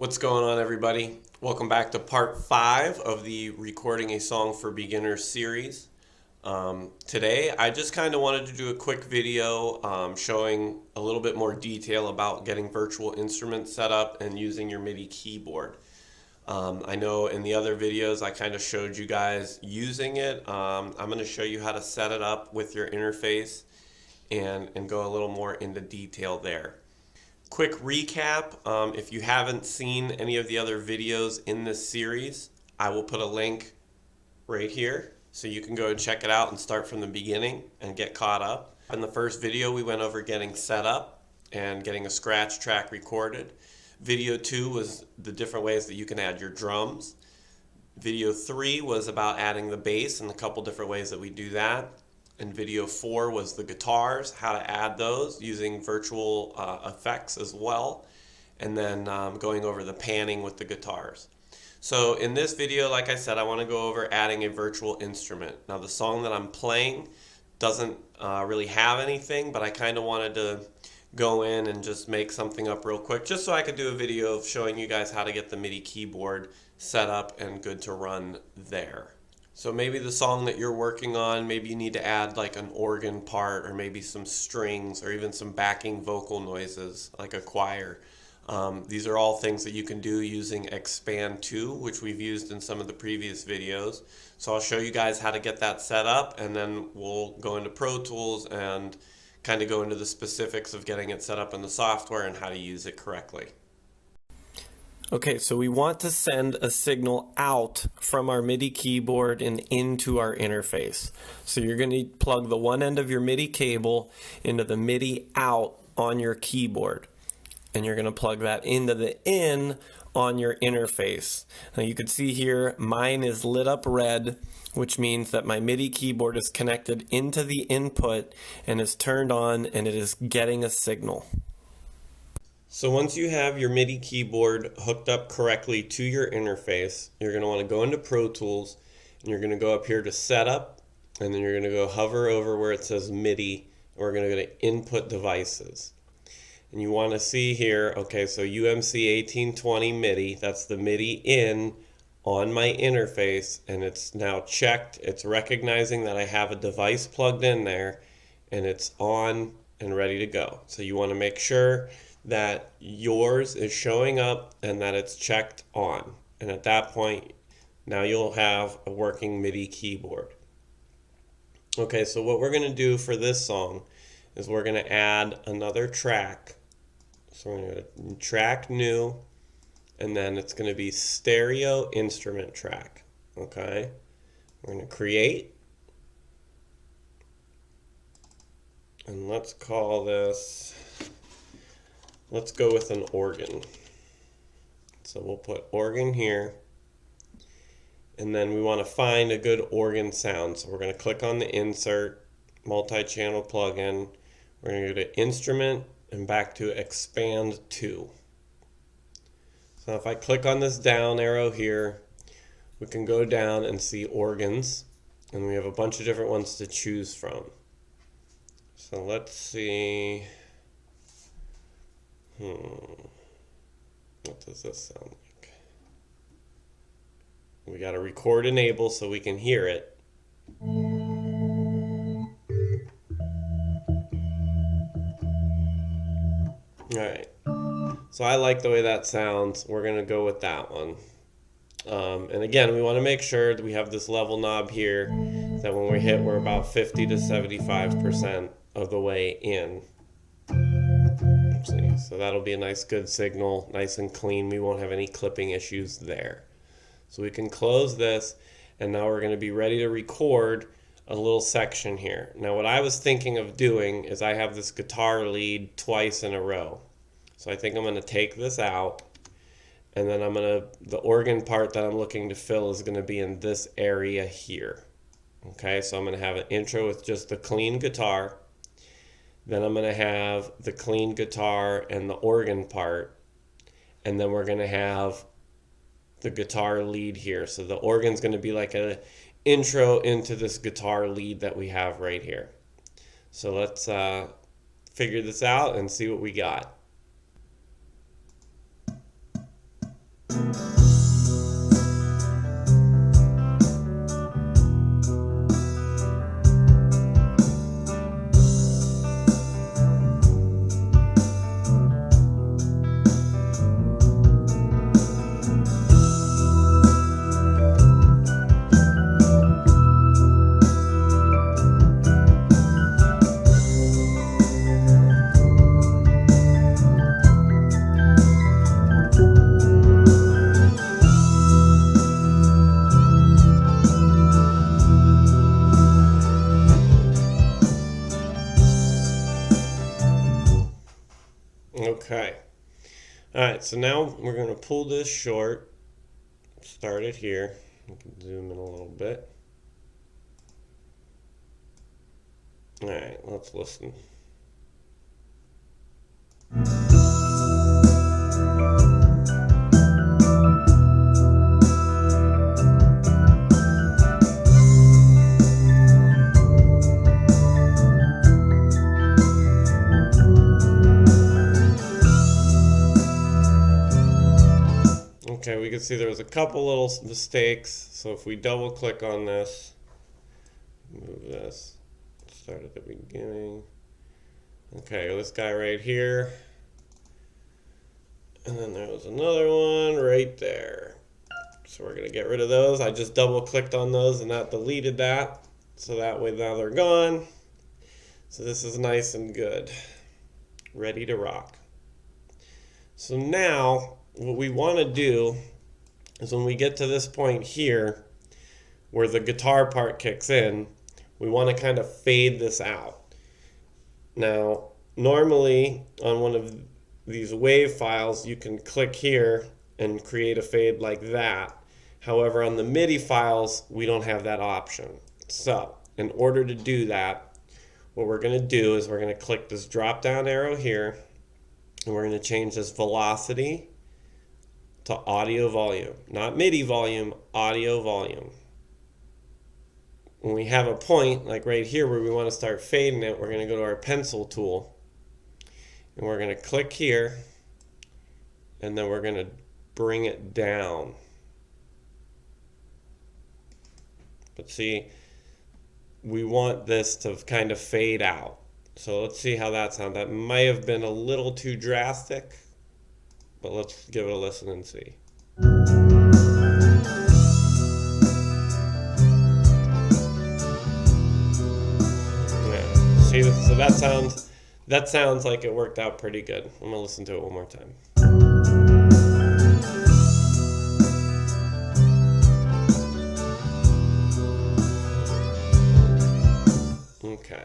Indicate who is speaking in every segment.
Speaker 1: What's going on, everybody? Welcome back to part 5 of the Recording a Song for Beginners series. Today, I just kind of wanted to do a quick video showing a little bit more detail about getting virtual instruments set up and using your MIDI keyboard. I know in the other videos I kind of showed you guys using it. I'm going to show you how to set it up with your interface and go a little more into detail there. Quick recap, if you haven't seen any of the other videos in this series, I will put a link right here so you can go and check it out and start from the beginning and get caught up. In the first video, we went over getting set up and getting a scratch track recorded. Video 2 was the different ways that you can add your drums. Video 3 was about adding the bass and a couple different ways that we do that. And video 4 was the guitars, how to add those using virtual effects as well. And then going over the panning with the guitars. So in this video, like I said, I want to go over adding a virtual instrument. Now the song that I'm playing doesn't really have anything, but I kind of wanted to go in and just make something up real quick, just so I could do a video of showing you guys how to get the MIDI keyboard set up and good to run there. So maybe the song that you're working on, maybe you need to add like an organ part or maybe some strings or even some backing vocal noises like a choir. These are all things that you can do using Expand 2, which we've used in some of the previous videos. So I'll show you guys how to get that set up, and then we'll go into Pro Tools and kind of go into the specifics of getting it set up in the software and how to use it correctly. Okay, so we want to send a signal out from our MIDI keyboard and into our interface. So you're going to plug the one end of your MIDI cable into the MIDI out on your keyboard. And you're going to plug that into the in on your interface. Now you can see here, mine is lit up red, which means that my MIDI keyboard is connected into the input and is turned on and it is getting a signal. So once you have your MIDI keyboard hooked up correctly to your interface, you're going to want to go into Pro Tools and you're going to go up here to Setup, and then you're going to go hover over where it says MIDI, and we're going to go to Input Devices. And you want to see here, okay, so UMC 1820 MIDI, that's the MIDI in on my interface, and it's now checked. It's recognizing that I have a device plugged in there and it's on and ready to go. So you want to make sure that yours is showing up and that it's checked on. And at that point, now you'll have a working MIDI keyboard. Okay, so what we're going to do for this song is we're going to add another track. So we're going to go to Track New, and then it's going to be Stereo Instrument Track. Okay, we're going to create, and let's call this, let's go with an organ. So we'll put organ here, and then we want to find a good organ sound. So we're going to click on the Insert, Multi-Channel Plugin. We're going to go to Instrument and back to Expand 2. So if I click on this down arrow here, we can go down and see organs, and we have a bunch of different ones to choose from. So let's see. What does this sound like? We got to record enable so we can hear it. Alright, so I like the way that sounds. We're going to go with that one. And again, we want to make sure that we have this level knob here, that when we hit, we're about 50 to 75% of the way in. See, so that'll be a nice good signal, nice and clean. We won't have any clipping issues there. So we can close this, and now we're going to be ready to record a little section here. Now what I was thinking of doing is I have this guitar lead twice in a row. So I think I'm going to take this out, and then the organ part that I'm looking to fill is going to be in this area here. Okay, so I'm going to have an intro with just the clean guitar. Then I'm going to have the clean guitar and the organ part, and then we're going to have the guitar lead here. So the organ's going to be like an intro into this guitar lead that we have right here. So let's figure this out and see what we got. Alright, so now we're going to pull this short, start it here. We can zoom in a little bit. Alright, let's listen. Okay, we can see there was a couple little mistakes, so if we double click on this, move this, start at the beginning. Okay, this guy right here, and then there was another one right there. So we're gonna get rid of those. I just double clicked on those and that deleted that, so that way now they're gone. So this is nice and good, ready to rock. So now what we want to do is when we get to this point here where the guitar part kicks in, we want to kind of fade this out. Now, normally on one of these wave files, you can click here and create a fade like that. However, on the MIDI files, we don't have that option. So, in order to do that, what we're going to do is we're going to click this drop down arrow here, and we're going to change this velocity to audio volume. Not MIDI volume, audio volume. When we have a point, like right here where we want to start fading it, we're going to go to our pencil tool. And we're going to click here. And then we're going to bring it down. But see, we want this to kind of fade out. So let's see how that sounds. That might have been a little too drastic. But let's give it a listen and see. Yeah. See, so that sounds like it worked out pretty good. I'm gonna listen to it one more time. Okay,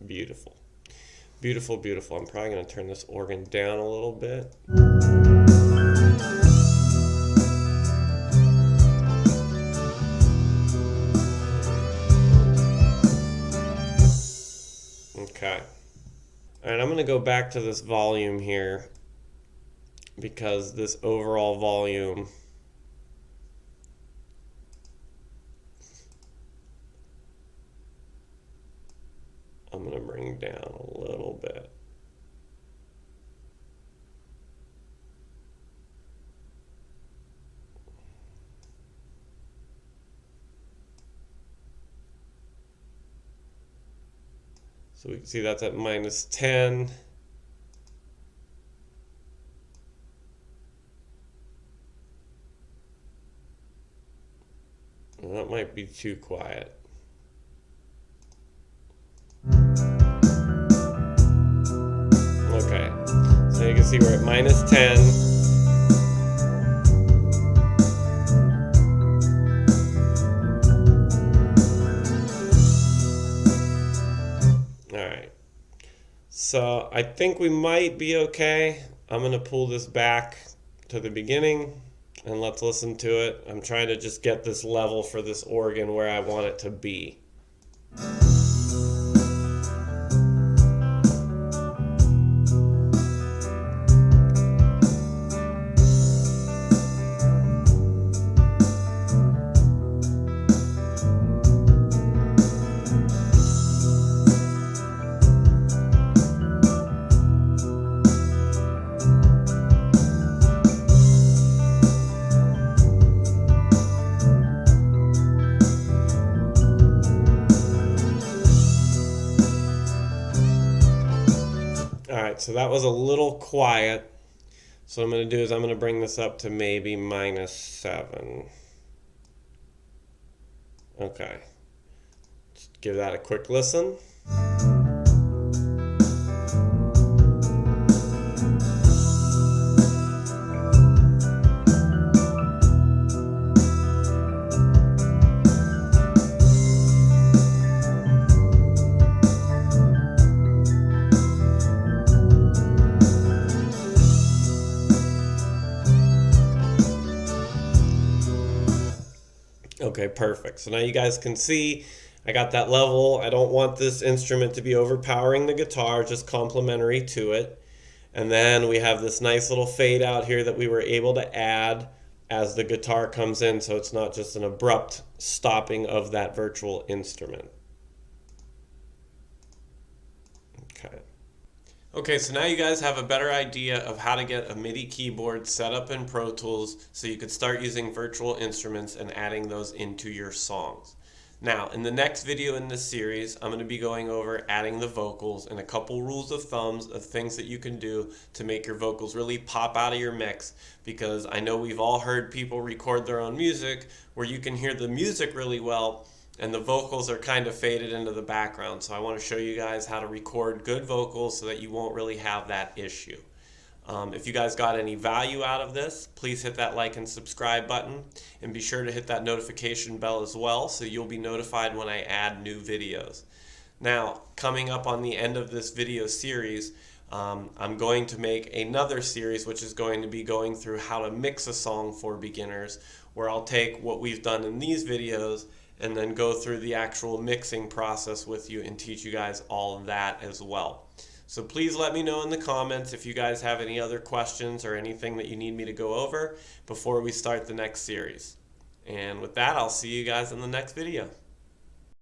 Speaker 1: beautiful. Beautiful, beautiful. I'm probably gonna turn this organ down a little bit. Okay. Alright, I'm going to go back to this volume here because this overall volume I'm going to bring down a little bit. So we can see that's at -10. And that might be too quiet. Okay, so you can see we're at -10. Alright, so I think we might be okay. I'm going to pull this back to the beginning and let's listen to it. I'm trying to just get this level for this organ where I want it to be. Alright, so that was a little quiet. So what I'm going to do is I'm going to bring this up to maybe -7. Okay. Let's give that a quick listen. Okay, perfect. So now you guys can see I got that level. I don't want this instrument to be overpowering the guitar, just complementary to it. And then we have this nice little fade out here that we were able to add as the guitar comes in, so it's not just an abrupt stopping of that virtual instrument. Okay. Okay, so now you guys have a better idea of how to get a MIDI keyboard set up in Pro Tools so you could start using virtual instruments and adding those into your songs. Now, in the next video in this series, I'm going to be going over adding the vocals and a couple rules of thumbs of things that you can do to make your vocals really pop out of your mix, because I know we've all heard people record their own music where you can hear the music really well and the vocals are kind of faded into the background. So I want to show you guys how to record good vocals so that you won't really have that issue. If you guys got any value out of this, please hit that like and subscribe button, and be sure to hit that notification bell as well so you'll be notified when I add new videos. Now, coming up on the end of this video series, I'm going to make another series which is going to be going through how to mix a song for beginners, where I'll take what we've done in these videos and then go through the actual mixing process with you and teach you guys all of that as well. So please let me know in the comments if you guys have any other questions or anything that you need me to go over before we start the next series. And with that, I'll see you guys in the next video.